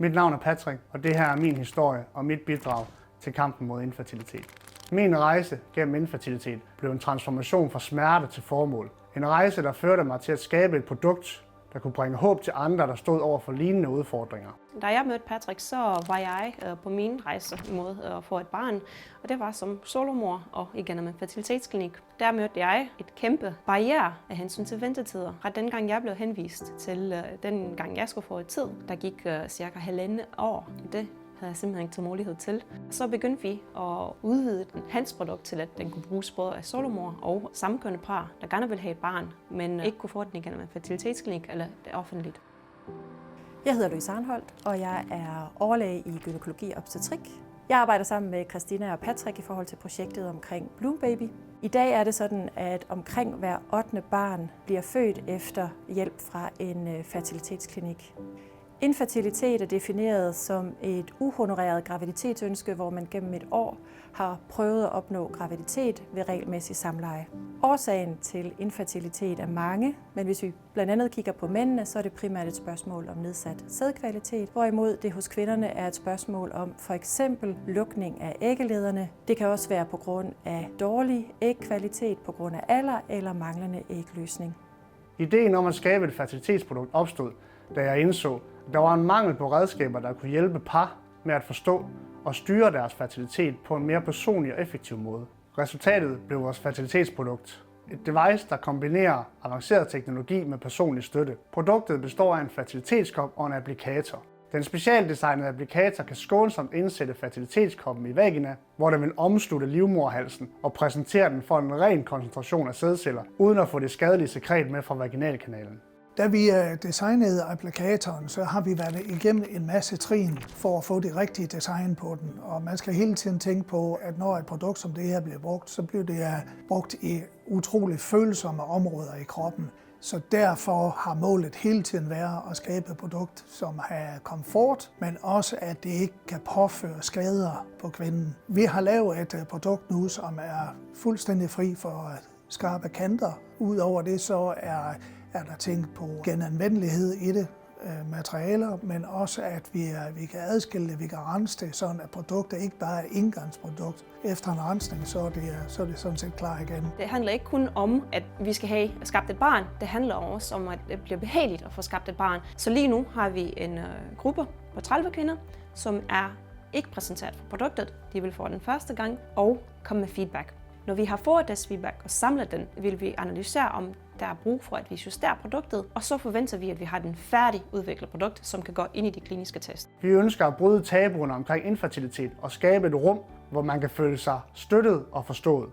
Mit navn er Patrick, og det her er min historie og mit bidrag til kampen mod infertilitet. Min rejse gennem infertilitet blev en transformation fra smerte til formål. En rejse, der førte mig til at skabe et produkt, der kunne bringe håb til andre, der stod over for lignende udfordringer. Da jeg mødte Patrick, så var jeg på min rejse imod at få et barn, og det var som solomor og igennem en fertilitetsklinik. Der mødte jeg et kæmpe barriere af hensyn til ventetider. Fra den gang jeg blev henvist til den gang jeg skulle få et tid, der gik cirka 1,5 år. Det havde jeg simpelthen ikke tålmodighed til. Så begyndte vi at udvide hans produkt til, at den kunne bruges både af solomor og samkønnede par, der gerne ville have et barn, men ikke kunne få den igennem en fertilitetsklinik eller det offentligt. Jeg hedder Louise Arnholdt, og jeg er overlæge i gynækologi og obstetrik. Jeg arbejder sammen med Christina og Patrick i forhold til projektet omkring Bloom Baby. I dag er det sådan, at omkring hver 8. barn bliver født efter hjælp fra en fertilitetsklinik. Infertilitet er defineret som et uhonoreret graviditetsønske, hvor man gennem et år har prøvet at opnå graviditet ved regelmæssig samleje. Årsagen til infertilitet er mange, men hvis vi blandt andet kigger på mændene, så er det primært et spørgsmål om nedsat sædkvalitet, hvorimod det hos kvinderne er et spørgsmål om for eksempel lukning af æggelederne. Det kan også være på grund af dårlig ægkvalitet, på grund af alder eller manglende ægløsning. Ideen om at skabe et fertilitetsprodukt opstod, da jeg indså, at der var en mangel på redskaber, der kunne hjælpe par med at forstå og styre deres fertilitet på en mere personlig og effektiv måde. Resultatet blev vores fertilitetsprodukt. Et device, der kombinerer avanceret teknologi med personlig støtte. Produktet består af en fertilitetskop og en applikator. Den specialdesignede applikator kan skånsomt indsætte fertilitetskoppen i vagina, hvor den vil omslutte livmoderhalsen og præsentere den for en ren koncentration af sædceller, uden at få det skadelige sekret med fra vaginalkanalen. Da vi designede applikatoren, så har vi været igennem en masse trin for at få det rigtige design på den. Og man skal hele tiden tænke på, at når et produkt som det her bliver brugt, så bliver det brugt i utroligt følsomme områder i kroppen. Så derfor har målet hele tiden været at skabe et produkt, som har komfort, men også at det ikke kan påføre skader på kvinden. Vi har lavet et produkt nu, som er fuldstændig fri for skarpe kanter. Udover det så er der tænkt på genanvendelighed i det, materialer, men også at vi kan adskille det, vi kan rense det, sådan at produktet ikke bare er et engangsprodukt. Efter en rensning, så er det sådan set klar igen. Det handler ikke kun om, at vi skal have skabt et barn. Det handler også om, at det bliver behageligt at få skabt et barn. Så lige nu har vi en gruppe på 30 kvinder, som er ikke præsenteret for produktet. De vil få den første gang og komme med feedback. Når vi har fået deres feedback og samlet den, vil vi analysere, om der er brug for, at vi justerer produktet, og så forventer vi, at vi har den færdig udviklet produkt, som kan gå ind i de kliniske test. Vi ønsker at bryde tabuerne omkring infertilitet og skabe et rum, hvor man kan føle sig støttet og forstået.